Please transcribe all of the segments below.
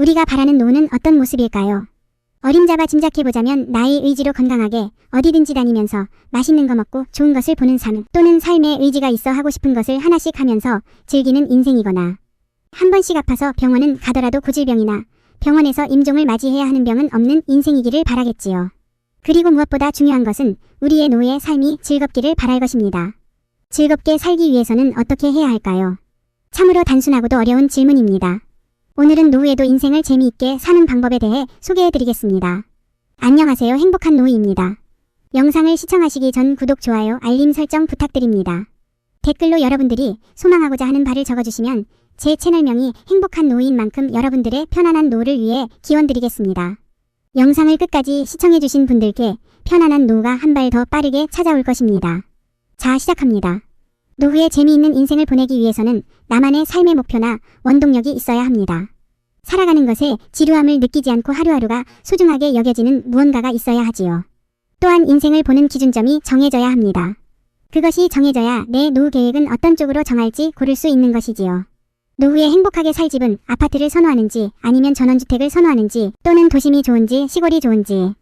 우리가 바라는 노후는 어떤 모습일까요? 어림잡아 짐작해보자면 나의 의지로 건강하게 어디든지 다니면서 맛있는 거 먹고 좋은 것을 보는 삶, 또는 삶에 의지가 있어 하고 싶은 것을 하나씩 하면서 즐기는 인생이거나, 한 번씩 아파서 병원은 가더라도 고질병이나 병원에서 임종을 맞이해야 하는 병은 없는 인생이기를 바라겠지요. 그리고 무엇보다 중요한 것은 우리의 노후의 삶이 즐겁기를 바랄 것입니다. 즐겁게 살기 위해서는 어떻게 해야 할까요? 참으로 단순하고도 어려운 질문입니다. 오늘은 노후에도 인생을 재미있게 사는 방법에 대해 소개해드리겠습니다. 안녕하세요. 행복한 노후입니다. 영상을 시청하시기 전 구독, 좋아요, 알림 설정 부탁드립니다. 댓글로 여러분들이 소망하고자 하는 바를 적어주시면 제 채널명이 행복한 노후인 만큼 여러분들의 편안한 노후를 위해 기원드리겠습니다. 영상을 끝까지 시청해주신 분들께 편안한 노후가 한 발 더 빠르게 찾아올 것입니다. 자, 시작합니다. 노후에 재미있는 인생을 보내기 위해서는 나만의 삶의 목표나 원동력이 있어야 합니다. 살아가는 것에 지루함을 느끼지 않고 하루하루가 소중하게 여겨지는 무언가가 있어야 하지요. 또한 인생을 보는 기준점이 정해져야 합니다. 그것이 정해져야 내 노후 계획은 어떤 쪽으로 정할지 고를 수 있는 것이지요. 노후에 행복하게 살 집은 아파트를 선호하는지, 아니면 전원주택을 선호하는지, 또는 도심이 좋은지 시골이 좋은지,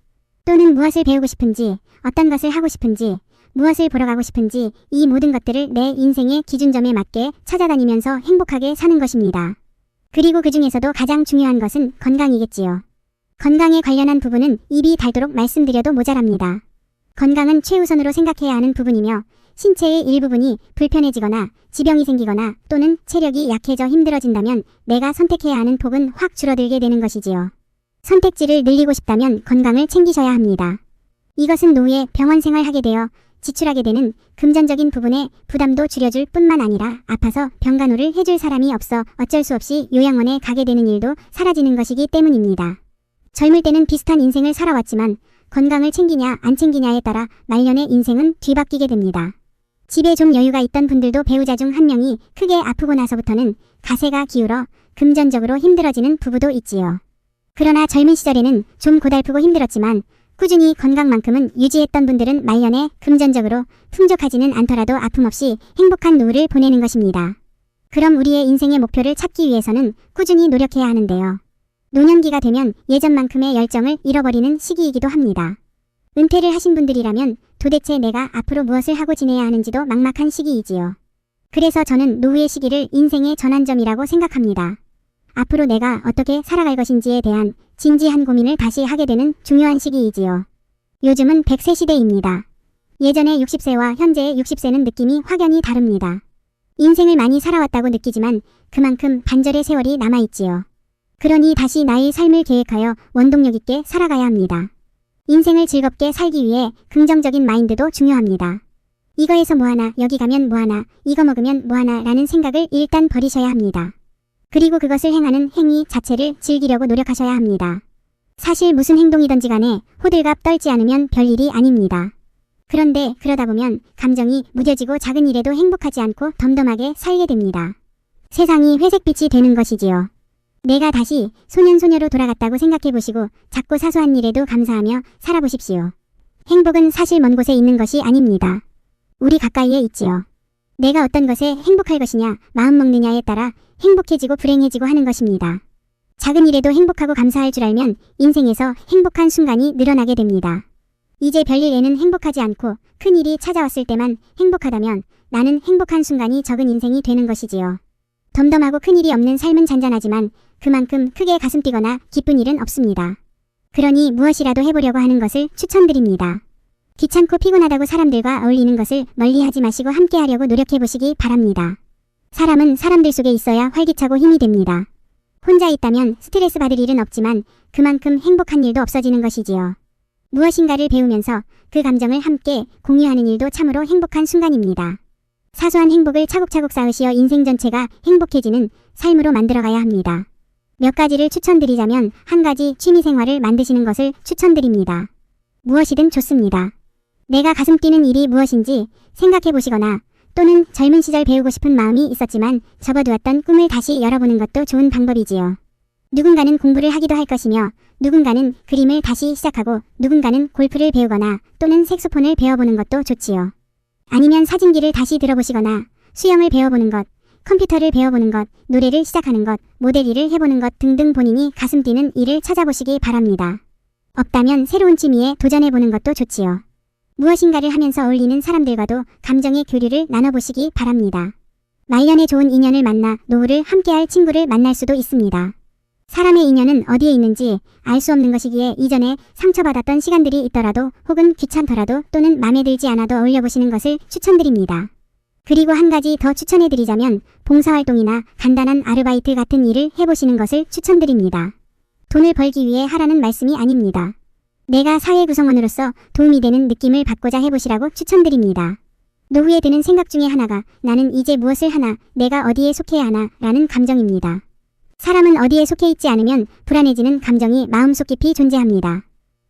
또는 무엇을 배우고 싶은지, 어떤 것을 하고 싶은지, 무엇을 보러 가고 싶은지, 이 모든 것들을 내 인생의 기준점에 맞게 찾아다니면서 행복하게 사는 것입니다. 그리고 그 중에서도 가장 중요한 것은 건강이겠지요. 건강에 관련한 부분은 입이 닳도록 말씀드려도 모자랍니다. 건강은 최우선으로 생각해야 하는 부분이며, 신체의 일부분이 불편해지거나 지병이 생기거나 또는 체력이 약해져 힘들어진다면 내가 선택해야 하는 폭은 확 줄어들게 되는 것이지요. 선택지를 늘리고 싶다면 건강을 챙기셔야 합니다. 이것은 노후에 병원 생활하게 되어 지출하게 되는 금전적인 부분에 부담도 줄여줄 뿐만 아니라 아파서 병간호를 해줄 사람이 없어 어쩔 수 없이 요양원에 가게 되는 일도 사라지는 것이기 때문입니다. 젊을 때는 비슷한 인생을 살아왔지만 건강을 챙기냐 안 챙기냐에 따라 말년의 인생은 뒤바뀌게 됩니다. 집에 좀 여유가 있던 분들도 배우자 중 한 명이 크게 아프고 나서부터는 가세가 기울어 금전적으로 힘들어지는 부부도 있지요. 그러나 젊은 시절에는 좀 고달프고 힘들었지만 꾸준히 건강만큼은 유지했던 분들은 말년에 금전적으로 풍족하지는 않더라도 아픔 없이 행복한 노후를 보내는 것입니다. 그럼 우리의 인생의 목표를 찾기 위해서는 꾸준히 노력해야 하는데요. 노년기가 되면 예전만큼의 열정을 잃어버리는 시기이기도 합니다. 은퇴를 하신 분들이라면 도대체 내가 앞으로 무엇을 하고 지내야 하는지도 막막한 시기이지요. 그래서 저는 노후의 시기를 인생의 전환점이라고 생각합니다. 앞으로 내가 어떻게 살아갈 것인지에 대한 진지한 고민을 다시 하게 되는 중요한 시기이지요. 요즘은 100세 시대입니다. 예전의 60세와 현재의 60세는 느낌이 확연히 다릅니다. 인생을 많이 살아왔다고 느끼지만 그만큼 반절의 세월이 남아있지요. 그러니 다시 나의 삶을 계획하여 원동력 있게 살아가야 합니다. 인생을 즐겁게 살기 위해 긍정적인 마인드도 중요합니다. 이거에서 뭐하나, 여기 가면 뭐하나, 이거 먹으면 뭐하나 라는 생각을 일단 버리셔야 합니다. 그리고 그것을 행하는 행위 자체를 즐기려고 노력하셔야 합니다. 사실 무슨 행동이든지 간에 호들갑 떨지 않으면 별일이 아닙니다. 그런데 그러다 보면 감정이 무뎌지고 작은 일에도 행복하지 않고 덤덤하게 살게 됩니다. 세상이 회색빛이 되는 것이지요. 내가 다시 소년소녀로 돌아갔다고 생각해보시고 작고 사소한 일에도 감사하며 살아보십시오. 행복은 사실 먼 곳에 있는 것이 아닙니다. 우리 가까이에 있지요. 내가 어떤 것에 행복할 것이냐, 마음먹느냐에 따라 행복해지고 불행해지고 하는 것입니다. 작은 일에도 행복하고 감사할 줄 알면 인생에서 행복한 순간이 늘어나게 됩니다. 이제 별일에는 행복하지 않고 큰 일이 찾아왔을 때만 행복하다면 나는 행복한 순간이 적은 인생이 되는 것이지요. 덤덤하고 큰 일이 없는 삶은 잔잔하지만 그만큼 크게 가슴 뛰거나 기쁜 일은 없습니다. 그러니 무엇이라도 해보려고 하는 것을 추천드립니다. 귀찮고 피곤하다고 사람들과 어울리는 것을 멀리하지 마시고 함께하려고 노력해보시기 바랍니다. 사람은 사람들 속에 있어야 활기차고 힘이 됩니다. 혼자 있다면 스트레스 받을 일은 없지만 그만큼 행복한 일도 없어지는 것이지요. 무엇인가를 배우면서 그 감정을 함께 공유하는 일도 참으로 행복한 순간입니다. 사소한 행복을 차곡차곡 쌓으시어 인생 전체가 행복해지는 삶으로 만들어가야 합니다. 몇 가지를 추천드리자면 한 가지 취미생활을 만드시는 것을 추천드립니다. 무엇이든 좋습니다. 내가 가슴 뛰는 일이 무엇인지 생각해보시거나 또는 젊은 시절 배우고 싶은 마음이 있었지만 접어두었던 꿈을 다시 열어보는 것도 좋은 방법이지요. 누군가는 공부를 하기도 할 것이며 누군가는 그림을 다시 시작하고 누군가는 골프를 배우거나 또는 색소폰을 배워보는 것도 좋지요. 아니면 사진기를 다시 들어보시거나 수영을 배워보는 것, 컴퓨터를 배워보는 것, 노래를 시작하는 것, 모델 일을 해보는 것 등등 본인이 가슴 뛰는 일을 찾아보시기 바랍니다. 없다면 새로운 취미에 도전해보는 것도 좋지요. 무엇인가를 하면서 어울리는 사람들과도 감정의 교류를 나눠보시기 바랍니다. 말년에 좋은 인연을 만나 노후를 함께할 친구를 만날 수도 있습니다. 사람의 인연은 어디에 있는지 알 수 없는 것이기에 이전에 상처받았던 시간들이 있더라도 혹은 귀찮더라도 또는 마음에 들지 않아도 어울려보시는 것을 추천드립니다. 그리고 한 가지 더 추천해드리자면 봉사활동이나 간단한 아르바이트 같은 일을 해보시는 것을 추천드립니다. 돈을 벌기 위해 하라는 말씀이 아닙니다. 내가 사회 구성원으로서 도움이 되는 느낌을 받고자 해보시라고 추천드립니다. 노후에 드는 생각 중에 하나가 나는 이제 무엇을 하나, 내가 어디에 속해야 하나 라는 감정입니다. 사람은 어디에 속해 있지 않으면 불안해지는 감정이 마음속 깊이 존재합니다.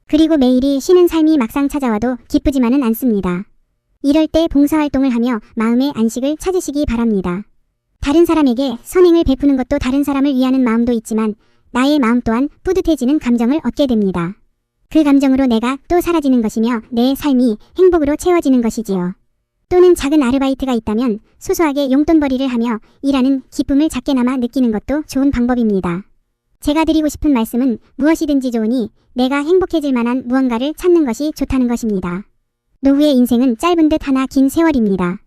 그리고 매일이 쉬는 삶이 막상 찾아와도 기쁘지만은 않습니다. 이럴 때 봉사활동을 하며 마음의 안식을 찾으시기 바랍니다. 다른 사람에게 선행을 베푸는 것도 다른 사람을 위하는 마음도 있지만 나의 마음 또한 뿌듯해지는 감정을 얻게 됩니다. 그 감정으로 내가 또 사라지는 것이며 내 삶이 행복으로 채워지는 것이지요. 또는 작은 아르바이트가 있다면 소소하게 용돈벌이를 하며 일하는 기쁨을 작게나마 느끼는 것도 좋은 방법입니다. 제가 드리고 싶은 말씀은 무엇이든지 좋으니 내가 행복해질 만한 무언가를 찾는 것이 좋다는 것입니다. 노후의 인생은 짧은 듯 하나 긴 세월입니다.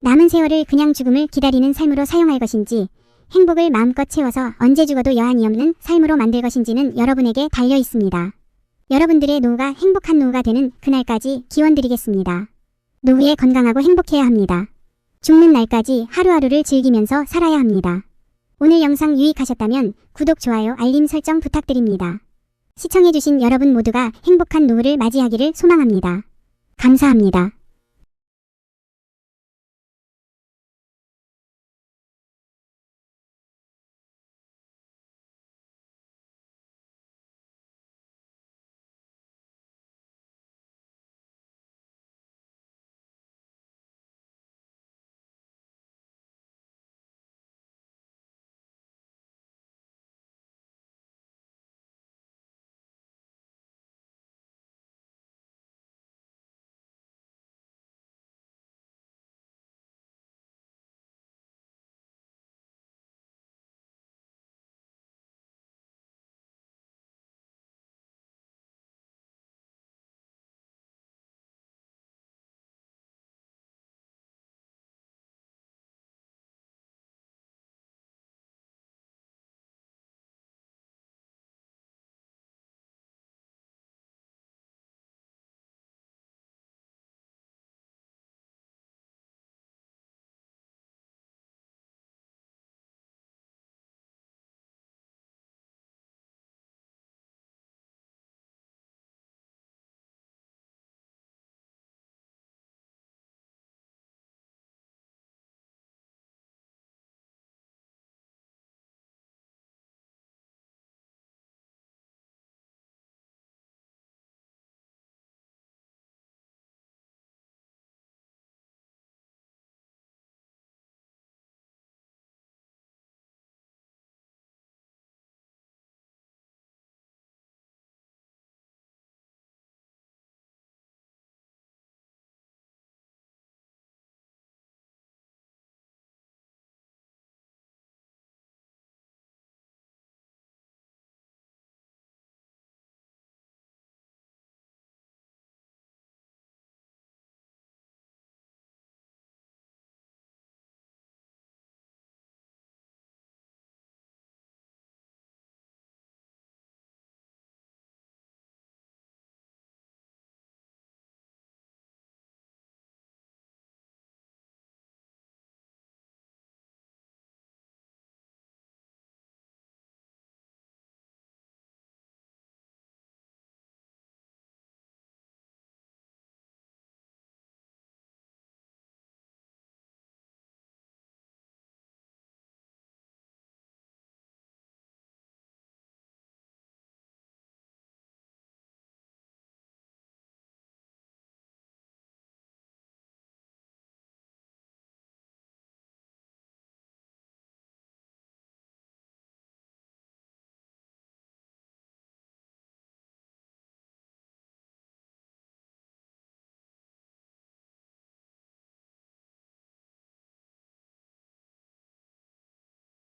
남은 세월을 그냥 죽음을 기다리는 삶으로 사용할 것인지 행복을 마음껏 채워서 언제 죽어도 여한이 없는 삶으로 만들 것인지는 여러분에게 달려 있습니다. 여러분들의 노후가 행복한 노후가 되는 그날까지 기원드리겠습니다. 노후에 건강하고 행복해야 합니다. 죽는 날까지 하루하루를 즐기면서 살아야 합니다. 오늘 영상 유익하셨다면 구독, 좋아요, 알림 설정 부탁드립니다. 시청해주신 여러분 모두가 행복한 노후를 맞이하기를 소망합니다. 감사합니다.